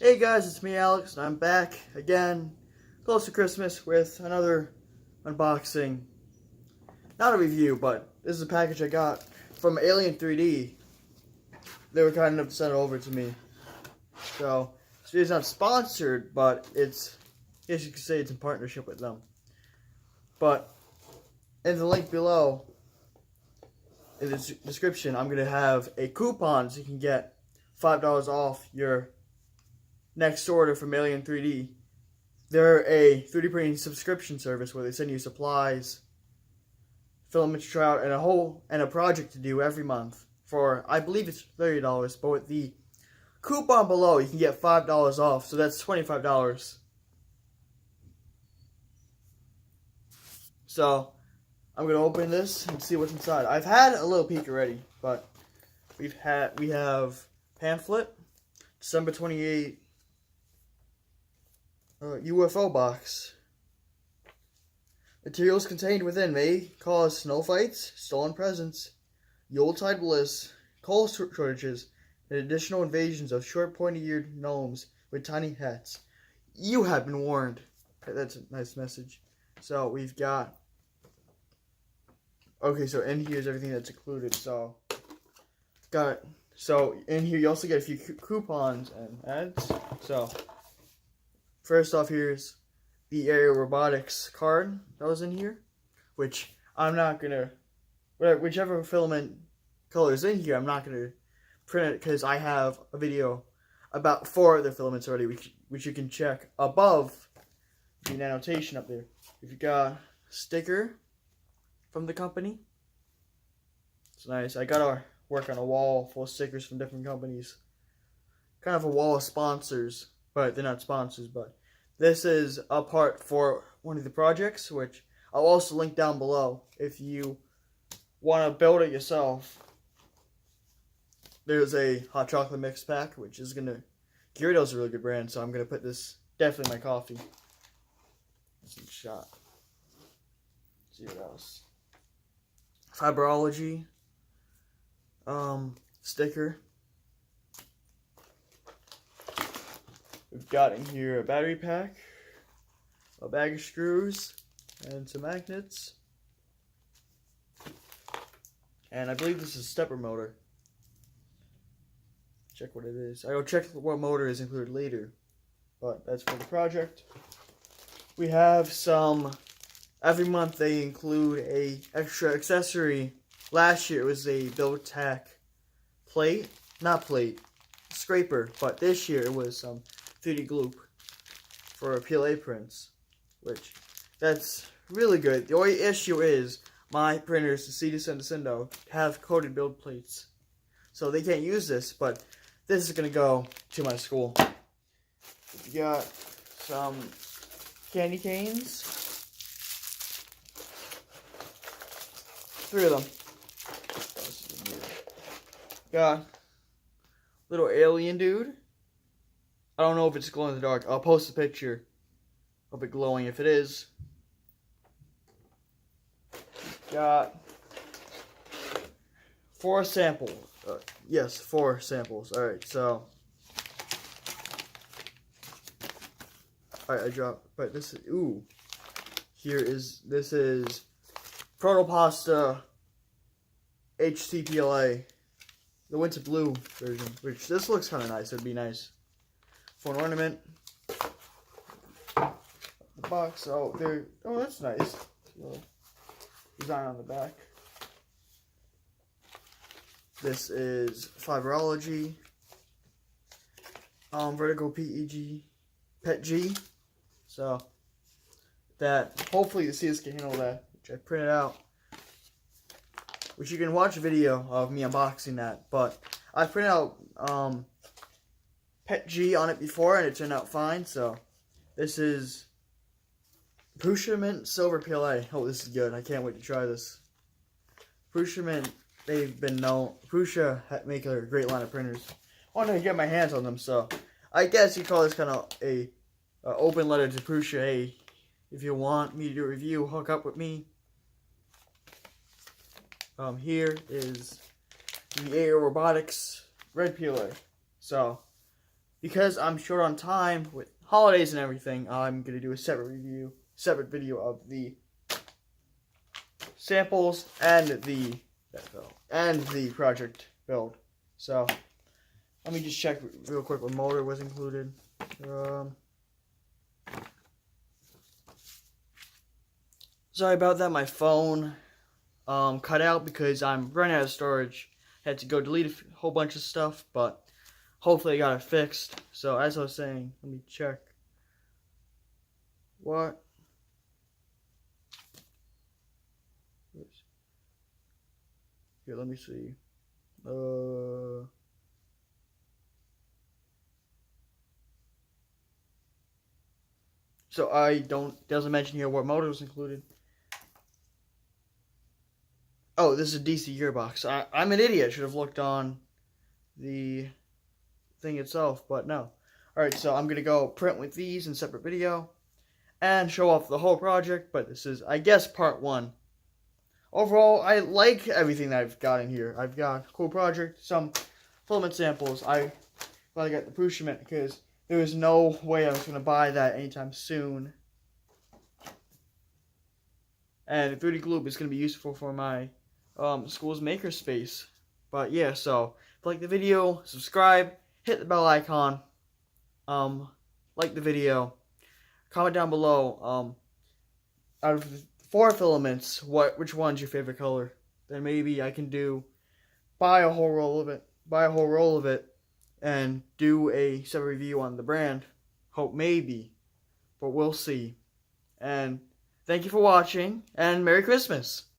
Hey guys, it's me Alex, and I'm back again, close to Christmas, with another unboxing. Not a review, but this is a package I got from Alien3d. They were kind enough to send it over to me. So, this video's not sponsored, but it's, I guess you could say it's in partnership with them. But, in the link below, in the description, I'm going to have a coupon so you can get $5 off your next order from Alien3d. They're a 3D printing subscription service where they send you supplies, filament to try out, and a project to do every month for, I believe it's $30, but with the coupon below you can get $5 off, so that's $25. So I'm gonna open this and see what's inside. I've had a little peek already, but we have pamphlet, December 28th. UFO box. Materials contained within may cause snow fights, stolen presents, Yuletide bliss, coal shortages, and additional invasions of short pointy-eared gnomes with tiny hats. You have been warned. That's a nice message. So we've got. Okay, so in here is everything that's included. So in here you also get a few coupons and ads. So. First off, here's the aerial robotics card that was in here, which I'm not gonna, whichever filament color is in here, I'm not gonna print it because I have a video about 4 other filaments already, which you can check above the annotation up there. If you got a sticker from the company, it's nice. I gotta work on a wall full of stickers from different companies, kind of a wall of sponsors. But they're not sponsors, but this is a part for one of the projects, which I'll also link down below if you want to build it yourself. There's a hot chocolate mix pack, which is Gyarados a really good brand, so I'm gonna put this definitely in my coffee. Some shot. Let's see what else. Fiberology sticker. We've got in here a battery pack, a bag of screws, and some magnets. And I believe this is a stepper motor. Check what it is. I will check what motor is included later, but that's for the project. We have some, every month they include a extra accessory. Last year it was a Build Tack plate, not plate, scraper, but this year it was some 3D gloop for PLA prints, which that's really good. The only issue is my printers, the CD Sendicindo, have coated build plates, so they can't use this. But this is gonna go to my school. We got some candy canes, 3 of them. Got little alien dude. I don't know if it's glow in the dark. I'll post a picture of it glowing if it is. Got 4 samples. Yes, 4 samples. Alright, so. Alright, I dropped. But this is. Ooh. This is Protopasta HTPLA. The Winter Blue version. Which this looks kind of nice. It'd be nice for an ornament. The box, oh that's nice. Design on the back. This is fiberology, vertical PET-G. So that hopefully the CS can handle that, which I printed out. Which you can watch a video of me unboxing that, but I printed out PET-G on it before, and it turned out fine. So this is Prusa Mint Silver PLA. Oh, this is good. I can't wait to try this. Prusa Mint, they've been known. Prusa make a great line of printers. I wanted to get my hands on them, so I guess you call this kind of a open letter to Prusa. Hey, if you want me to do a review, hook up with me. Here is the AO Robotics red PLA. So because I'm short on time with holidays and everything, I'm gonna do a separate video of the samples and the project build. So let me just check real quick what motor was included. Sorry about that. My phone cut out because I'm running out of storage. Had to go delete a whole bunch of stuff, but hopefully I got it fixed. So as I was saying, let me check. What? Here, let me see. So doesn't mention here what motor was included. Oh, this is a DC gearbox. I'm an idiot. Should have looked on the thing itself, but no. Alright, so I'm going to go print with these in separate video and show off the whole project, but this is, I guess, part 1. Overall, I like everything that I've got in here. I've got a cool project, some filament samples. I got the Prushiment because there was no way I was going to buy that anytime soon. And 3D glue is going to be useful for my school's makerspace. But yeah, so if you like the video, subscribe, hit the bell icon, like the video, comment down below out of the 4 filaments, which one's your favorite color? Then maybe I can buy a whole roll of it, and do a separate review on the brand. Hope maybe, but we'll see. And thank you for watching, and Merry Christmas!